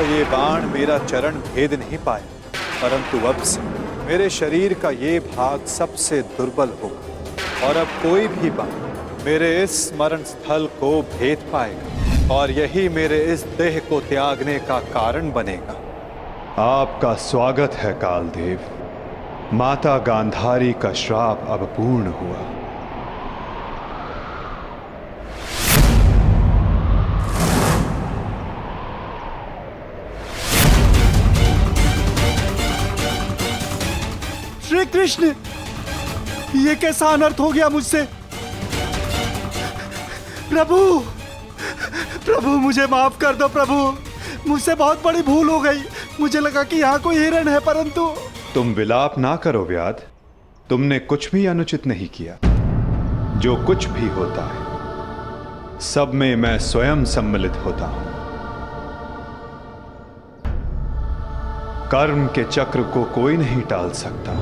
ये बाण मेरा चरण भेद नहीं पाया, परंतु अब से मेरे शरीर का ये भाग सबसे दुर्बल होगा और अब कोई भी बाण मेरे इस स्मरण स्थल को भेद पाएगा और यही मेरे इस देह को त्यागने का कारण बनेगा। आपका स्वागत है कालदेव। माता गांधारी का श्राप अब पूर्ण हुआ। श्री कृष्ण, ये कैसा अनर्थ हो गया मुझसे? प्रभु, प्रभु मुझे माफ कर दो प्रभु, मुझसे बहुत बड़ी भूल हो गई। मुझे लगा कि यहाँ कोई हिरण है, परंतु। तुम विलाप ना करो व्याध, तुमने कुछ भी अनुचित नहीं किया। जो कुछ भी होता है सब में मैं स्वयं सम्मिलित होता हूं। कर्म के चक्र को कोई नहीं टाल सकता।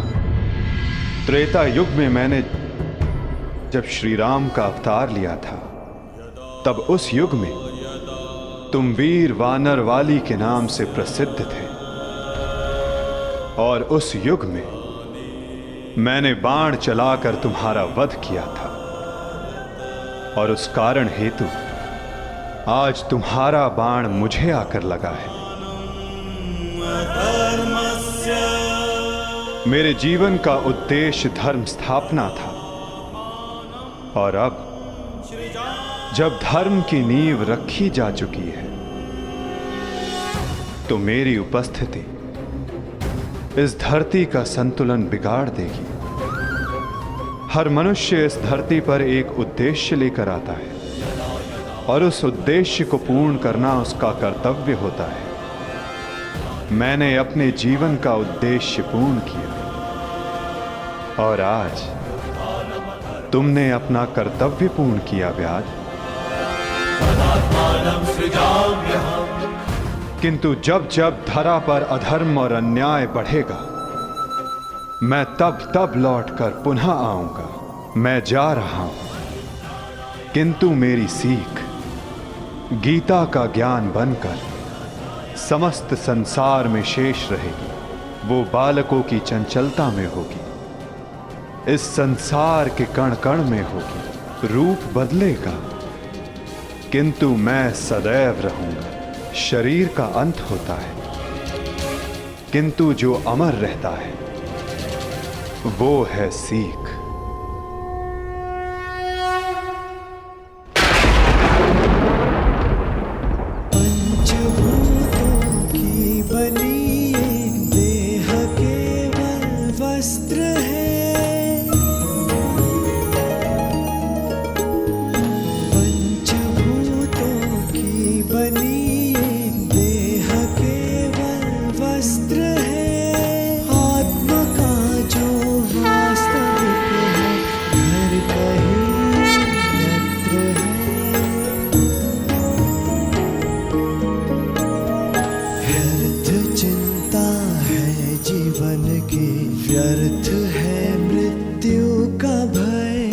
त्रेता युग में मैंने जब श्री राम का अवतार लिया था, तब उस युग में तुम वीर वानर वाली के नाम से प्रसिद्ध थे और उस युग में मैंने बाण चलाकर तुम्हारा वध किया था और उस कारण हेतु आज तुम्हारा बाण मुझे आकर लगा है। मेरे जीवन का उद्देश्य धर्म स्थापना था और अब जब धर्म की नींव रखी जा चुकी है तो मेरी उपस्थिति इस धरती का संतुलन बिगाड़ देगी। हर मनुष्य इस धरती पर एक उद्देश्य लेकर आता है और उस उद्देश्य को पूर्ण करना उसका कर्तव्य होता है। मैंने अपने जीवन का उद्देश्य पूर्ण किया और आज तुमने अपना कर्तव्य पूर्ण किया व्याध। किंतु जब जब धरा पर अधर्म और अन्याय बढ़ेगा, मैं तब तब लौटकर पुनः आऊंगा। मैं जा रहा हूं, किंतु मेरी सीख गीता का ज्ञान बनकर समस्त संसार में शेष रहेगी। वो बालकों की चंचलता में होगी, इस संसार के कण कण में होगी। रूप बदलेगा किंतु मैं सदैव रहूंगा। शरीर का अंत होता है किंतु जो अमर रहता है वो है सीख। व्यर्थ है मृत्यु का भय,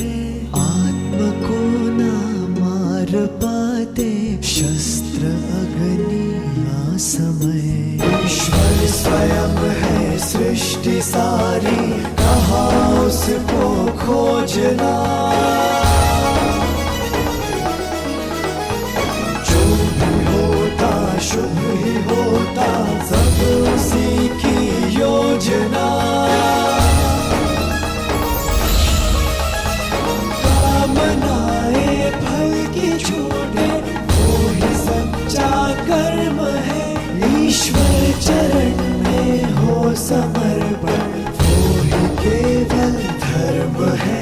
आत्म को ना मार पाते शस्त्र अग्नि ना समय। ईश्वर स्वयं है सृष्टि सारी, कहाँ उसको खोजना। जो भी होता शुभ ही होता, सब उसी की योजना। कामनाएं फल की छूटे, वो ही सच्चा कर्म है। ईश्वर चरण में हो समर्पण, वो ही केवल धर्म है।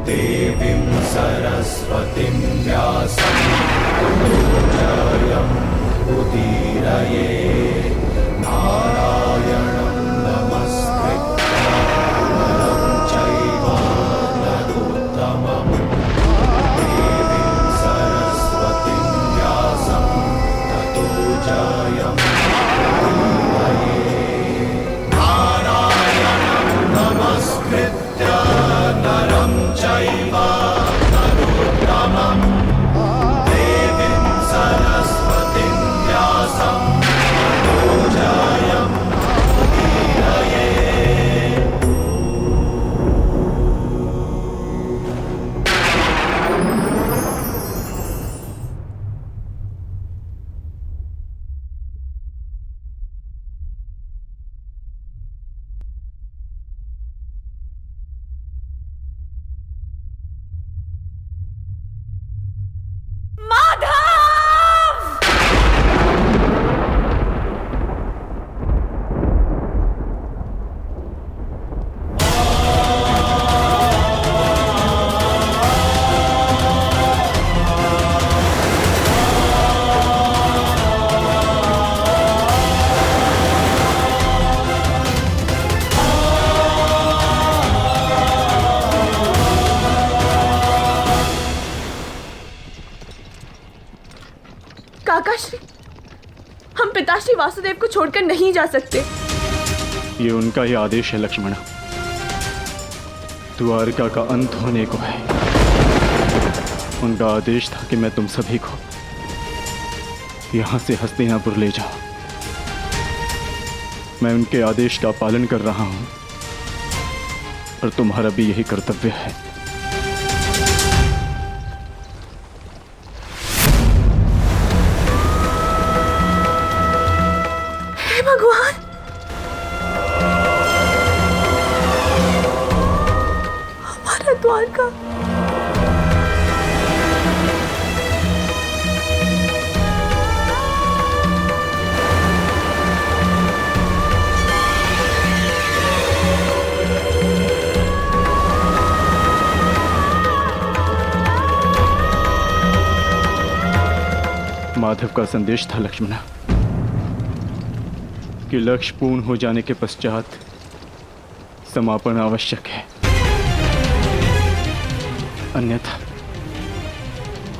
देवीं सरस्वतीं व्यासं ततो जयम् उदीरये। चैव नरोत्तमं देवीं सरस्वतीं व्यासं ततो जयमुदीरये। काकाश्री, हम पिताश्री वासुदेव को छोड़कर नहीं जा सकते। ये उनका ही आदेश है लक्ष्मणा। द्वारका का अंत होने को है। उनका आदेश था कि मैं तुम सभी को यहां से हस्तिनापुर ले जाऊं। मैं उनके आदेश का पालन कर रहा हूं और तुम्हारा भी यही कर्तव्य है। भगवान, हमारा द्वारका। माधव का संदेश था लक्ष्मणा कि लक्ष्य पूर्ण हो जाने के पश्चात समापन आवश्यक है, अन्यथा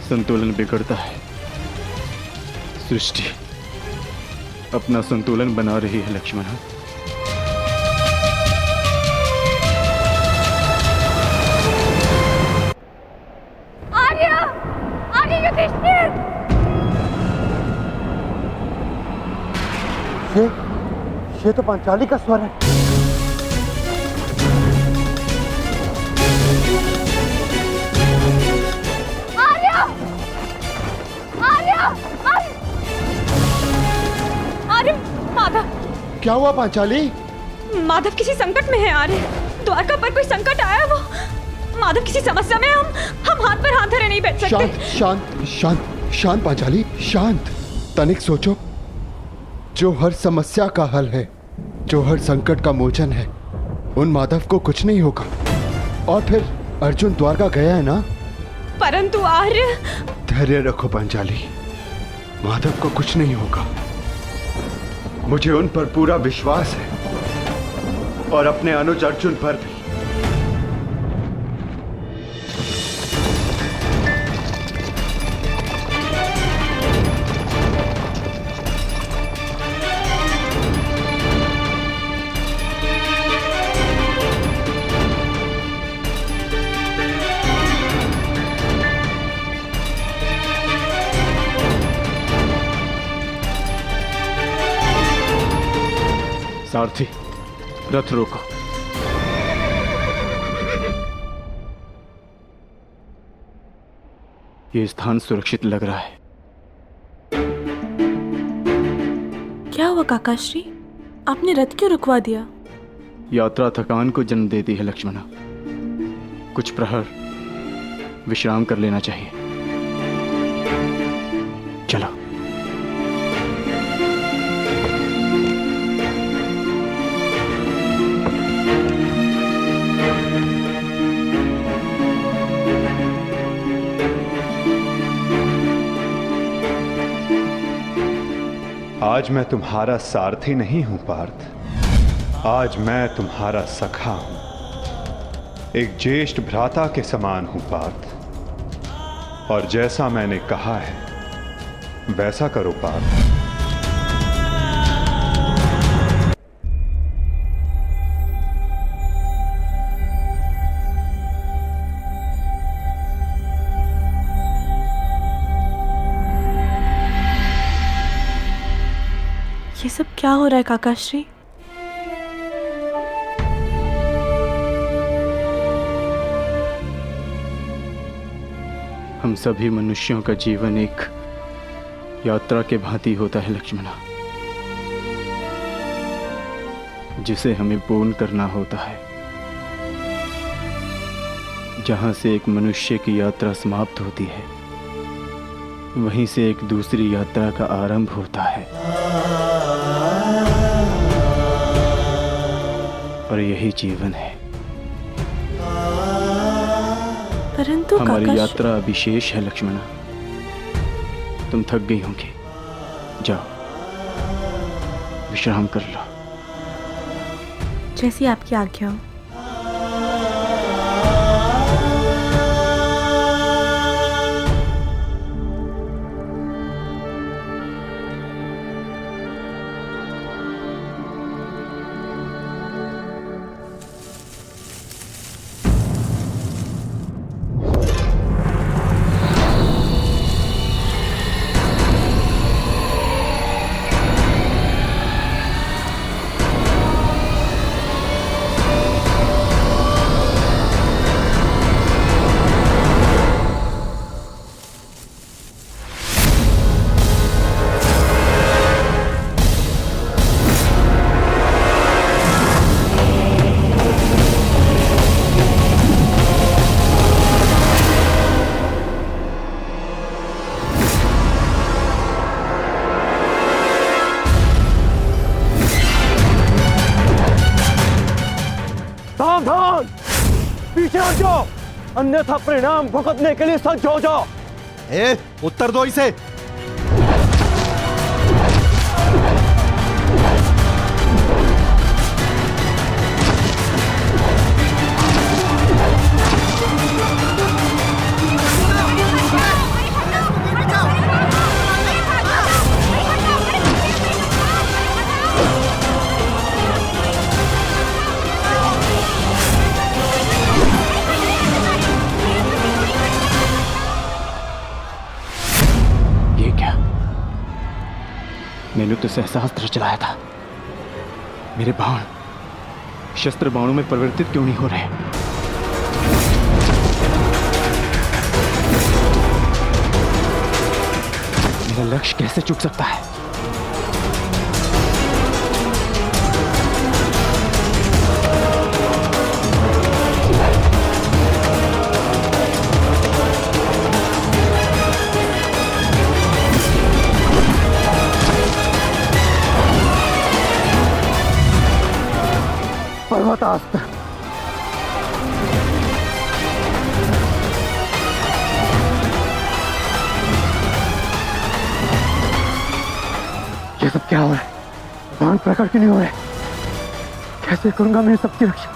संतुलन बिगड़ता है। सृष्टि अपना संतुलन बना रही है लक्ष्मणा। आर्य, आर्य युधिष्ठिर। ये तो पांचाली का स्वर है। आर्य, आर्य, आर्य, आर्य, माधव। क्या हुआ पांचाली? माधव किसी संकट में है आर्य। द्वारका पर कोई संकट आया, वो माधव किसी समस्या में। हम हाथ पर हाथ धरे नहीं बैठ सकते। शांत शांत शांत शांत पांचाली, शांत। तनिक सोचो, जो हर समस्या का हल है, जो हर संकट का मोचन है, उन माधव को कुछ नहीं होगा। और फिर अर्जुन द्वारका गया है ना। परंतु आर्य। धैर्य रखो पांचाली, माधव को कुछ नहीं होगा। मुझे उन पर पूरा विश्वास है और अपने अनुज अर्जुन पर भी। सारथी, रथ रोको। ये स्थान सुरक्षित लग रहा है। क्या हुआ काकाश्री, आपने रथ क्यों रुकवा दिया? यात्रा थकान को जन्म देती है लक्ष्मणा। कुछ प्रहर विश्राम कर लेना चाहिए। चलो। आज मैं तुम्हारा सारथी नहीं हूं पार्थ, आज मैं तुम्हारा सखा हूं। एक ज्येष्ठ भ्राता के समान हूं पार्थ, और जैसा मैंने कहा है वैसा करो पार्थ। क्या हो रहा है काकाश्री? हम सभी मनुष्यों का जीवन एक यात्रा के भांति होता है लक्ष्मणा, जिसे हमें पूर्ण करना होता है। जहां से एक मनुष्य की यात्रा समाप्त होती है, वहीं से एक दूसरी यात्रा का आरंभ होता है। और यही जीवन है। परंतु हमारी यात्रा अभी शेष है लक्ष्मणा। तुम थक गई होंगी, जाओ विश्राम कर लो। जैसी आपकी आज्ञा हो। सावधान, पीछे हट जाओ, अन्यथा परिणाम भुगतने के लिए सज्ज हो जाओ। उत्तर दो इसे। मैंने तो सहस्त्र चलाया था। मेरे बाण शस्त्र बाणों में परिवर्तित क्यों नहीं हो रहे? मेरा लक्ष्य कैसे चूक सकता है? पर्वतास्त्र, ये सब क्या हो रहा है? बाण प्रकट क्यों नहीं हो रहे? कैसे करूंगा मैं सबकी रक्षा?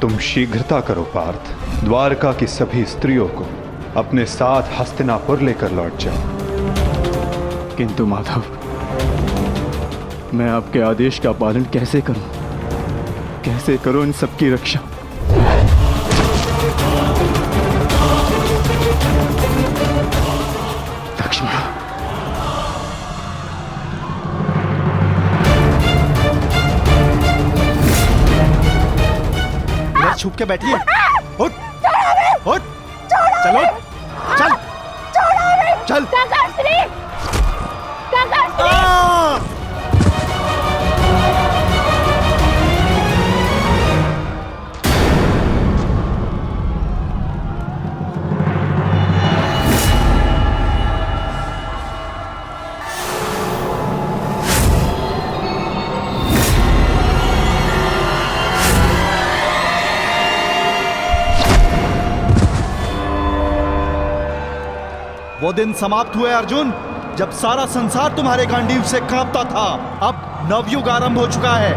तुम शीघ्रता करो पार्थ, द्वारका की सभी स्त्रियों को अपने साथ हस्तिनापुर लेकर लौट जाओ। किंतु माधव, मैं आपके आदेश का पालन कैसे करूं? कैसे करूं इन सबकी रक्षा? लक्ष्मण, छुप के बैठिए। उठ, उठ, चलो, चल, चल। वो दिन समाप्त हुए अर्जुन, जब सारा संसार तुम्हारे गांडीव से कांपता था। अब नवयुग आरंभ हो चुका है।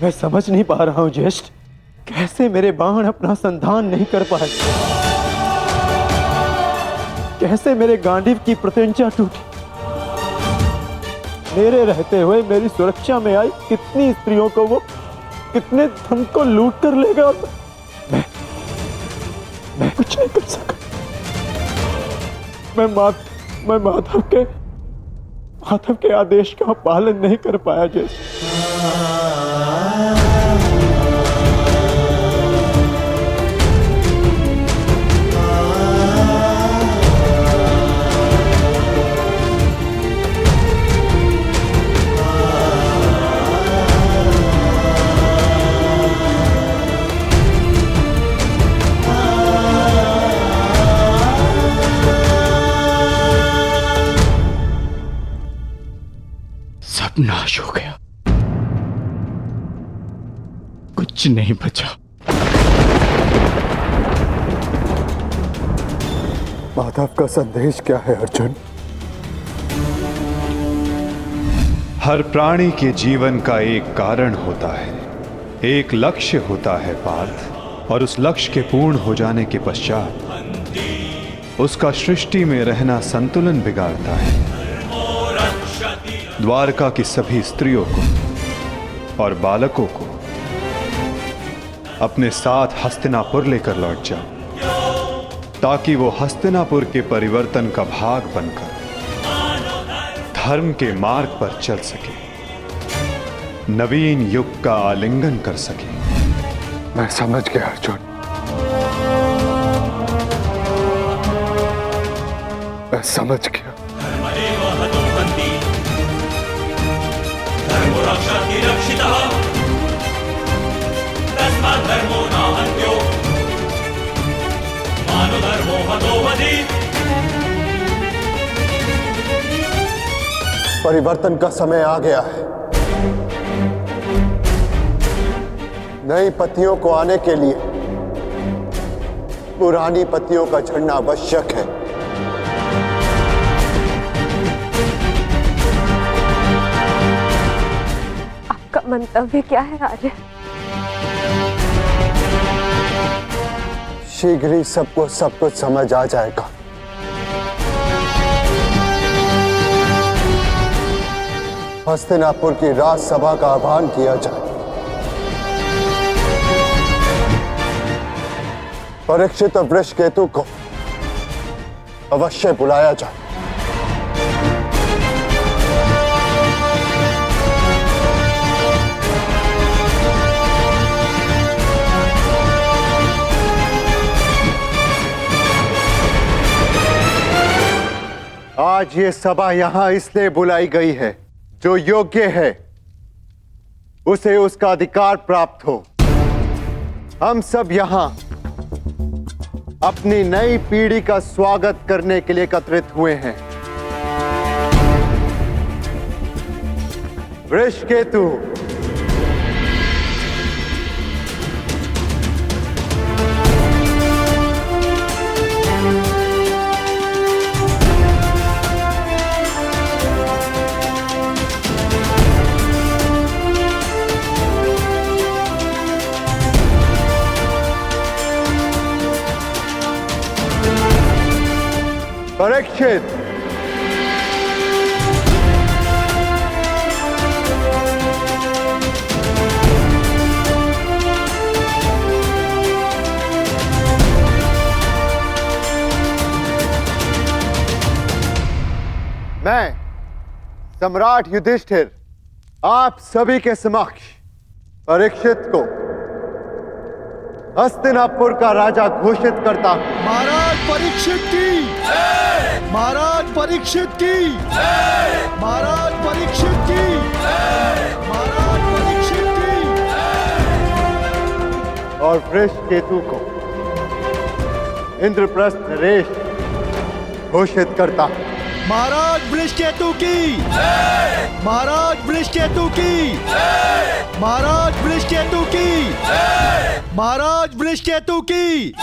मैं समझ नहीं पा रहा हूं ज्येष्ठ, कैसे मेरे बाण अपना संधान नहीं कर पाए। कैसे मेरे गांडीव की प्रतिज्ञा टूटी। मेरे रहते हुए मेरी सुरक्षा में आई कितनी स्त्रियों को वो कितने धन को लूट कर ले गया। मैं कुछ नहीं कर सका। मैं माधव के आदेश का पालन नहीं कर पाया। जैसे सब नाश हो गया, कुछ नहीं बचा। माधव का संदेश क्या है अर्जुन? हर प्राणी के जीवन का एक कारण होता है, एक लक्ष्य होता है पार्थ, और उस लक्ष्य के पूर्ण हो जाने के पश्चात उसका सृष्टि में रहना संतुलन बिगाड़ता है। द्वारका की सभी स्त्रियों को और बालकों को अपने साथ हस्तिनापुर लेकर लौट जाओ, ताकि वो हस्तिनापुर के परिवर्तन का भाग बनकर धर्म के मार्ग पर चल सके, नवीन युग का आलिंगन कर सके। मैं समझ गया अर्जुन, मैं समझ गया। परिवर्तन का समय आ गया है। नई पत्तियों को आने के लिए पुरानी पत्तियों का झड़ना आवश्यक है। आपका मंतव्य क्या है आर्य? शीघ्र ही सबको सब कुछ समझ आ जाएगा। हस्तिनापुर की राजसभा का आह्वान किया जाए। परीक्षित और वृषकेतु को अवश्य बुलाया जाए। आज ये सभा यहां इसलिए बुलाई गई है, जो योग्य है उसे उसका अधिकार प्राप्त हो। हम सब यहां अपनी नई पीढ़ी का स्वागत करने के लिए एकत्रित हुए हैं। वृषकेतु, परीक्षित, मैं सम्राट युधिष्ठिर आप सभी के समक्ष परीक्षित को हस्तिनापुर का राजा घोषित करता हूं। महाराज परीक्षित की, महाराज परीक्षित की, महाराज परीक्षित की, महाराज परीक्षित की। और वृषकेतु को इंद्रप्रस्थ नरेश घोषित करता हूं। महाराज वृषकेतु की, महाराज वृषकेतु की, महाराज वृषकेतु की, महाराज वृषकेतु की।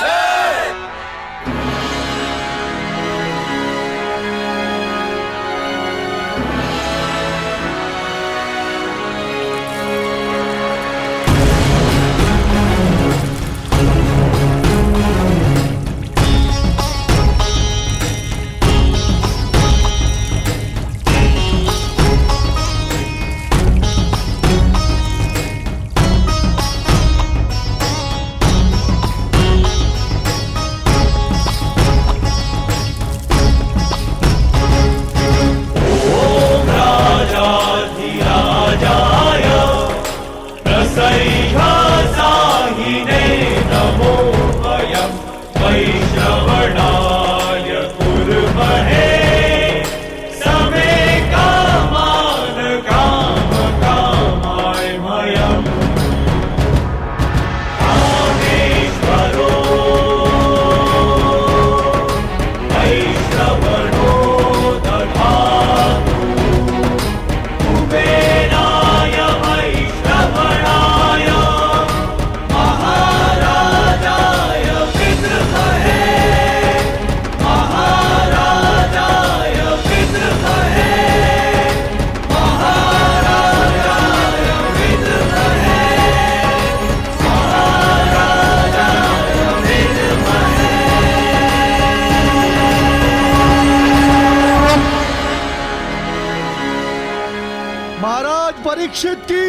महाराज परीक्षित की,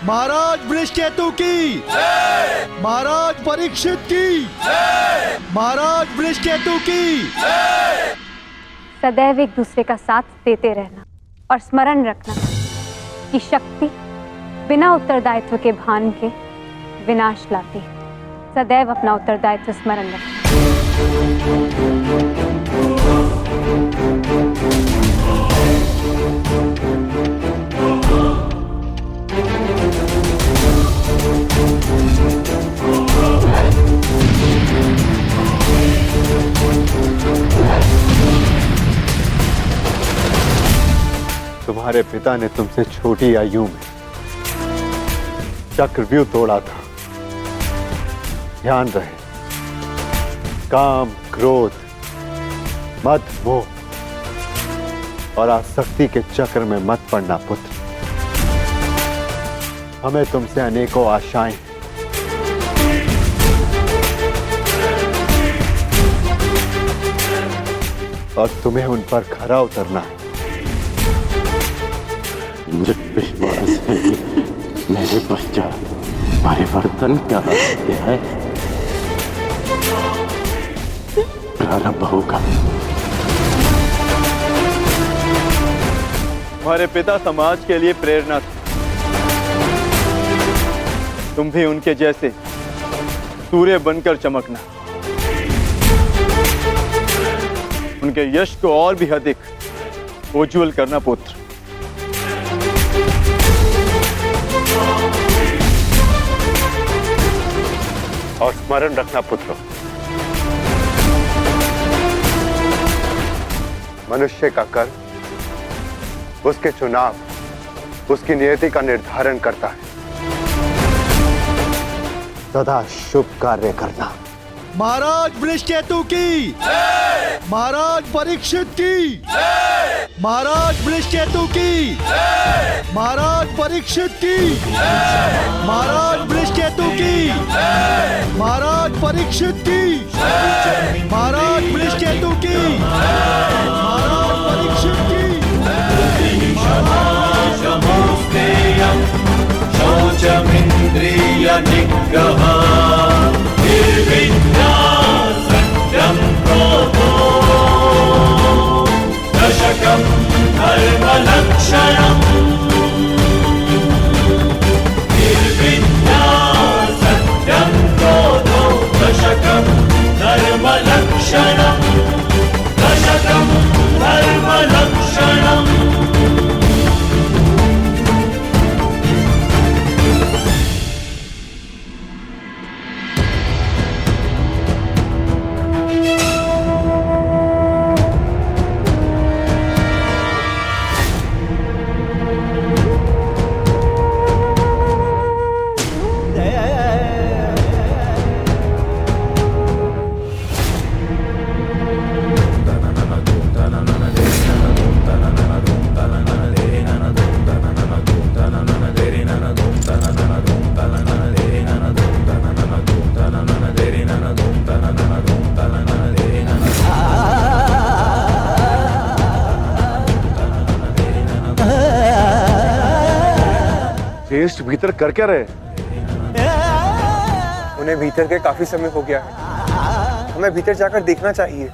महाराज वृषकेतु की, महाराज परीक्षित की, महाराज वृषकेतु की। सदैव एक दूसरे का साथ देते रहना और स्मरण रखना कि शक्ति बिना उत्तरदायित्व के भान के विनाश लाती है। सदैव अपना उत्तरदायित्व स्मरण रखना। तुम्हारे पिता ने तुमसे छोटी आयु में चक्रव्यूह तोड़ा था। ध्यान रहे, काम, क्रोध, मद, मोह और आसक्ति के चक्र में मत पड़ना पुत्र। हमें तुमसे अनेकों आशाएं हैं। और तुम्हें उन पर खरा उतरना है। मुझे विश्वास है कि मेरे पश्चात परिवर्तन का रहस्य है प्रारंभ होगा। हमारे पिता समाज के लिए प्रेरणा थे। तुम भी उनके जैसे सूर्य बनकर चमकना, उनके यश को और भी अधिक उज्ज्वल करना पुत्र। और स्मरण रखना पुत्र, मनुष्य का कर्म उसके चुनाव, उसकी नियति का निर्धारण करता है। सदा शुभ कार्य करना। महाराज वृषकेतु की, महाराज परीक्षित की, महाराज वृषकेतु की, महाराज परीक्षित की, महाराज वृषकेतु की, महाराज परीक्षित की, महाराज वृषकेतु की, महाराज परीक्षित की। शौचमिंद्रिय निग्रह निर्विद्या सत्यं क्रोधो दशकं धर्मलक्षणम्। निर्विद्या सत्यं क्रोधो दशकं धर्मलक्षणम्। दशकं धर्मलक्षणम्। टेस्ट भीतर कर क्या रहे? उन्हें भीतर के काफी समय हो गया है। हमें भीतर जाकर देखना चाहिए।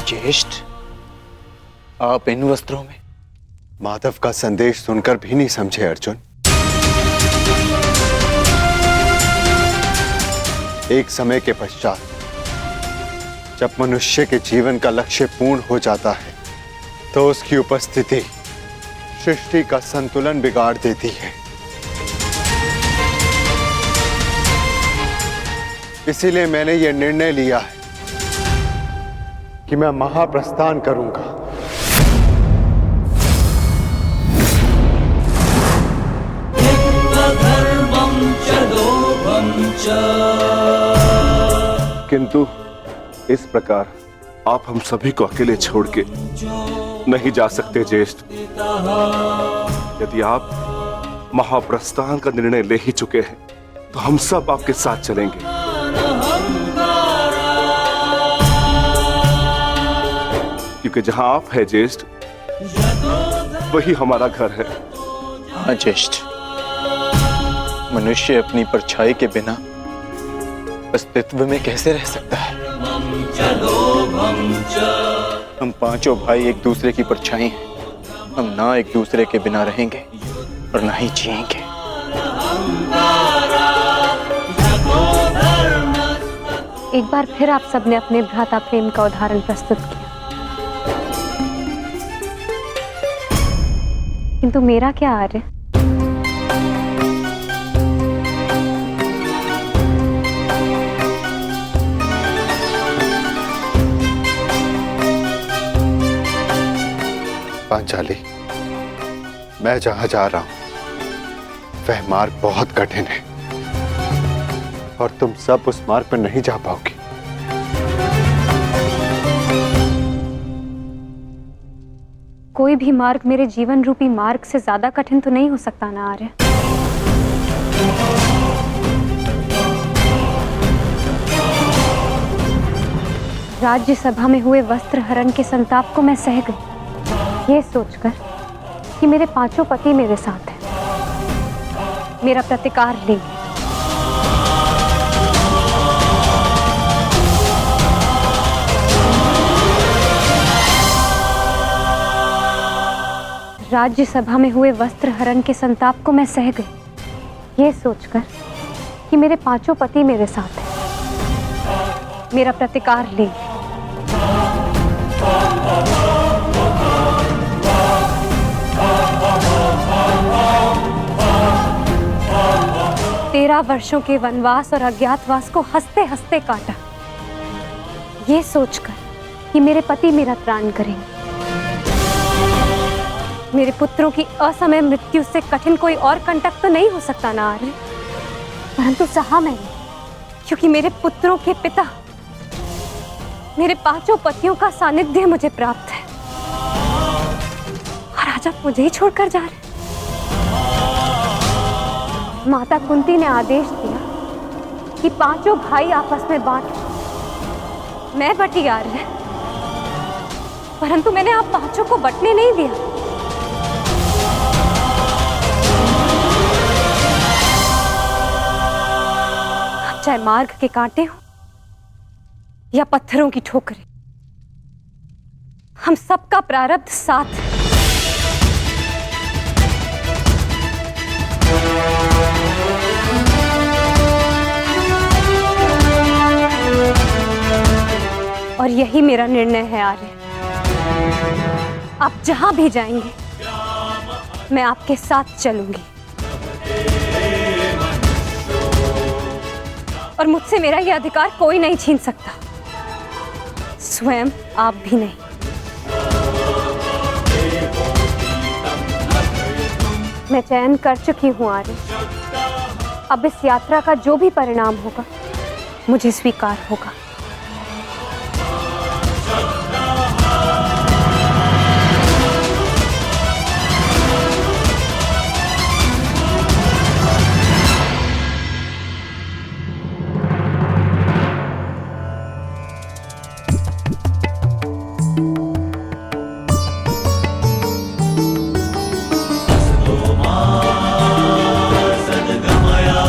ज्येष्ठ, आप इन वस्त्रों में? माधव का संदेश सुनकर भी नहीं समझे अर्जुन। एक समय के पश्चात जब मनुष्य के जीवन का लक्ष्य पूर्ण हो जाता है तो उसकी उपस्थिति सृष्टि का संतुलन बिगाड़ देती है। इसीलिए मैंने यह निर्णय लिया है कि मैं महाप्रस्थान करूंगा। किंतु इस प्रकार आप हम सभी को अकेले छोड़ के नहीं जा सकते ज्येष्ठ। यदि आप महाप्रस्थान का निर्णय ले ही चुके हैं तो हम सब आपके साथ चलेंगे। क्योंकि जहां आप हैं ज्येष्ठ, वही हमारा घर है। हाँ ज्येष्ठ, मनुष्य अपनी परछाई के बिना अस्तित्व में कैसे रह सकता है? हम पांचों भाई एक दूसरे की परछाई हैं। हम ना एक दूसरे के बिना रहेंगे और ना ही जिएंगे। एक बार फिर आप सबने अपने भ्राता प्रेम का उदाहरण प्रस्तुत किया, किंतु मेरा क्या आर्य? पांचाली, मैं जहां जा रहा हूं वह मार्ग बहुत कठिन है और तुम सब उस मार्ग पर नहीं जा पाओगी। कोई भी मार्ग मेरे जीवन रूपी मार्ग से ज्यादा कठिन तो नहीं हो सकता ना आर्य? राज्यसभा में हुए वस्त्र हरण के संताप को मैं सह गई, ये सोचकर कि मेरे पांचों पति मेरे साथ हैं, मेरा प्रतिकार लेंगे। राज्यसभा में हुए वस्त्र हरण के संताप को मैं सह गई, ये सोचकर कि मेरे पांचों पति मेरे साथ हैं, मेरा प्रतिकार लेंगे। 13 वर्षों के वनवास और अज्ञातवास को हंसते हंसते काटा, ये सोचकर कि मेरे पति मेरा त्राण करेंगे। मेरे पुत्रों की असमय मृत्यु से कठिन कोई और कंटक तो नहीं हो सकता ना आर्य, परंतु सहा मैंने, क्योंकि मेरे पुत्रों के पिता, मेरे पांचों पतियों का सानिध्य मुझे प्राप्त है, और आज आप मुझे ही छोड़कर जा रहे। माता कुंती ने आदेश दिया कि पांचों भाई आपस में बांट, मैं बटी आर्य, परंतु मैंने आप पांचों को बटने नहीं दिया। चाहे मार्ग के कांटे हो या पत्थरों की ठोकरें, हम सबका प्रारब्ध साथ है। और यही मेरा निर्णय है आर्य, आप जहां भी जाएंगे मैं आपके साथ चलूंगी, और मुझसे मेरा यह अधिकार कोई नहीं छीन सकता, स्वयं आप भी नहीं। मैं चयन कर चुकी हूं आर्य, अब इस यात्रा का जो भी परिणाम होगा मुझे स्वीकार होगा। सद्गमया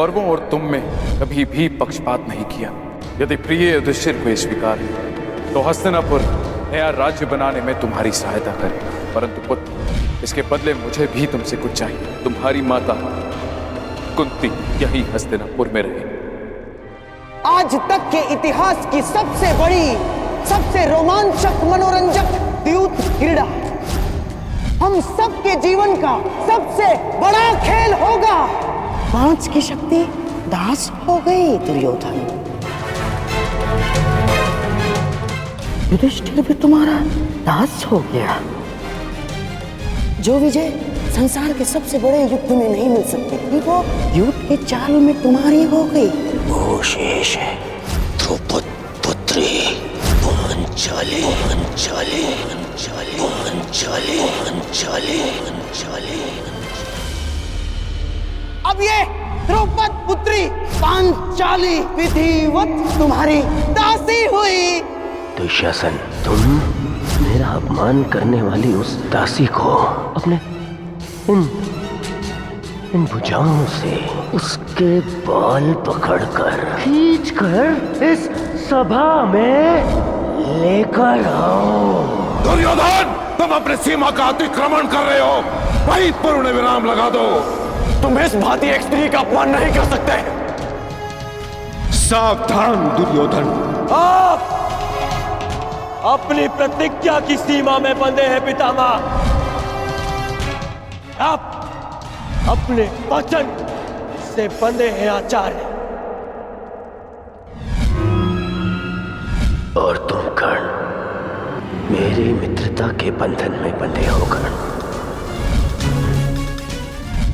कौरवों और तुम में कभी भी पक्षपात नहीं किया। यदि प्रिय युधिष्ठिर को स्वीकार है तो हस्तिनापुर नया राज्य बनाने में तुम्हारी सहायता करेगा, परंतु पुत्र इसके बदले मुझे भी तुमसे कुछ चाहिए। तुम्हारी माता कुंती यही हस्तिनापुर में रहे। आज तक के इतिहास की सबसे बड़ी, सबसे रोमांचक, मनोरंजक द्यूत क्रीड़ा हम सबके जीवन का सबसे बड़ा खेल होगा। 5 की शक्ति दास हो गई दुर्योधन। युधिष्ठिर भी तुम्हारा दास हो गया। जो विजय संसार के सबसे बड़े युद्ध में नहीं मिल सकती थी वो युद्ध के चाल में तुम्हारी हो गई। वो शेष है द्रौपद पुत्री पांचाली। अब ये द्रौपद पुत्री पांचाली विधिवत तुम्हारी दासी हुई। दुशासन, तुम मेरा अपमान करने वाली उस दासी को अपने इन भुजाओं से उसके बाल पकड़कर खींचकर इस सभा में लेकर आओ। दुर्योधन, तुम अपनी सीमा का अतिक्रमण कर रहे हो। वहीं पर उन्हें विराम लगा दो। तुम इस भांति एक स्त्री का अपमान नहीं कर सकते। सावधान दुर्योधन, आप अपनी प्रतिज्ञा की सीमा में बंधे हैं पितामह। आप अपने वचन से बंधे हैं आचार्य। और तुम कर्ण मेरी मित्रता के बंधन में बंधे हो कर्ण।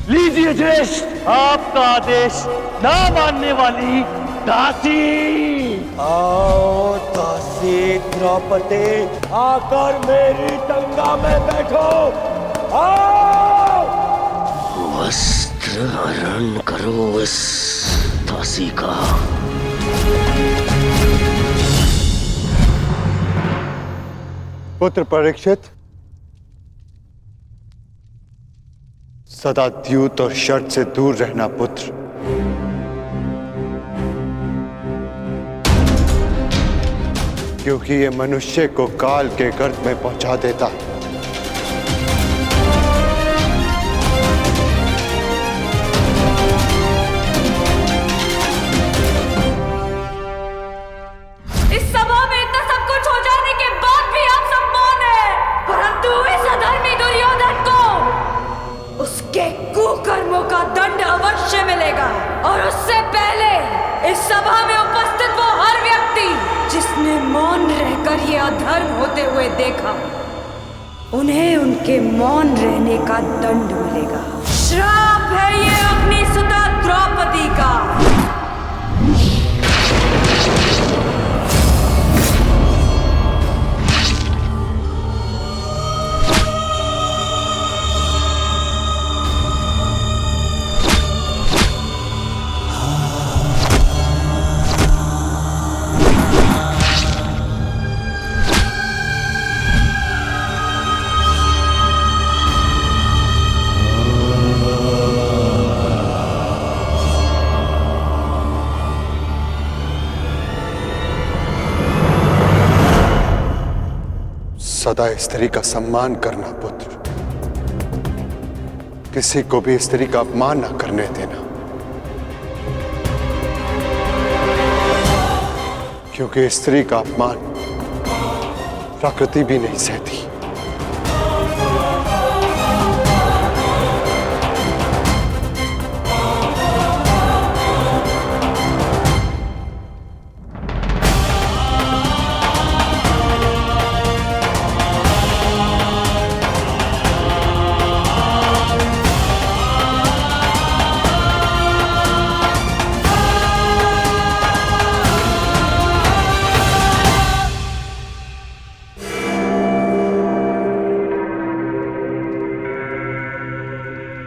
लीजिए ज्येष्ठ आपका आदेश ना मानने वाली दासी। आओ दासी द्रौपदी, आकर मेरी टंगा में बैठो। आओ। वस्त्र हरण करो इस दासी का। पुत्र परीक्षित, सदा द्यूत और शर्त से दूर रहना पुत्र। क्योंकि ये मनुष्य को काल के गर्त में पहुंचा देता है। इस सभा में इतना सब कुछ हो जाने के बाद भी आप सब मौन हैं, परंतु इस अधर्मी दुर्योधन को उसके कुकर्मों का दंड अवश्य मिलेगा। और उससे पहले इस सभा में उपस्थित वो हर व्यक्ति जिसने मौन रहकर ये अधर्म होते हुए देखा, उन्हें उनके मौन रहने का दंड मिलेगा। श्राप है ये अपनी सुता द्रौपदी का। सदा स्त्री का सम्मान करना पुत्र। किसी को भी स्त्री का अपमान न करने देना, क्योंकि स्त्री का अपमान प्रकृति भी नहीं सहती।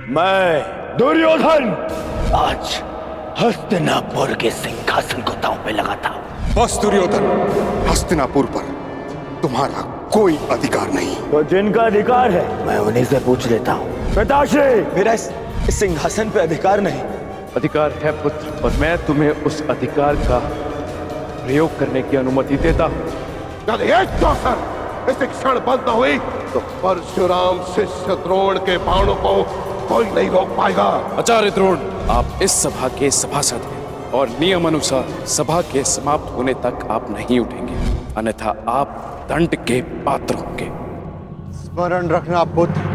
मैं दुर्योधन आज हस्तिनापुर के सिंहासन को दांव पे लगाता हूं। बस दुर्योधन, हस्तिनापुर पर तुम्हारा कोई अधिकार नहीं। तो जिनका अधिकार है मैं उन्हीं से पूछ लेता हूं। पिताश्री, मेरा इस सिंहासन पे अधिकार नहीं, अधिकार है पुत्र, और मैं तुम्हें उस अधिकार का प्रयोग करने की अनुमति देता हूं। यदि एक चौसर इस क्षण बंद न हुई तो परशुराम शिष्य द्रोण के बाणों को कोई नहीं रोक पाएगा। आचार्य द्रोण, आप इस सभा के सभासद हैं और नियम अनुसार सभा के समाप्त होने तक आप नहीं उठेंगे, अन्यथा आप दंड के पात्र होंगे। स्मरण रखना पुत्र,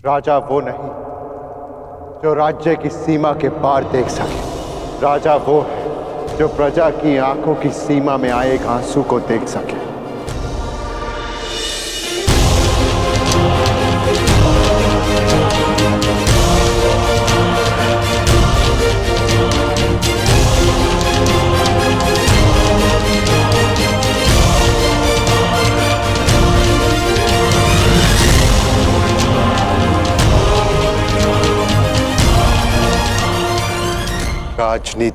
राजा वो नहीं जो राज्य की सीमा के पार देख सके। राजा वो है जो प्रजा की आंखों की सीमा में आए एक आंसू को देख सके। राजनीति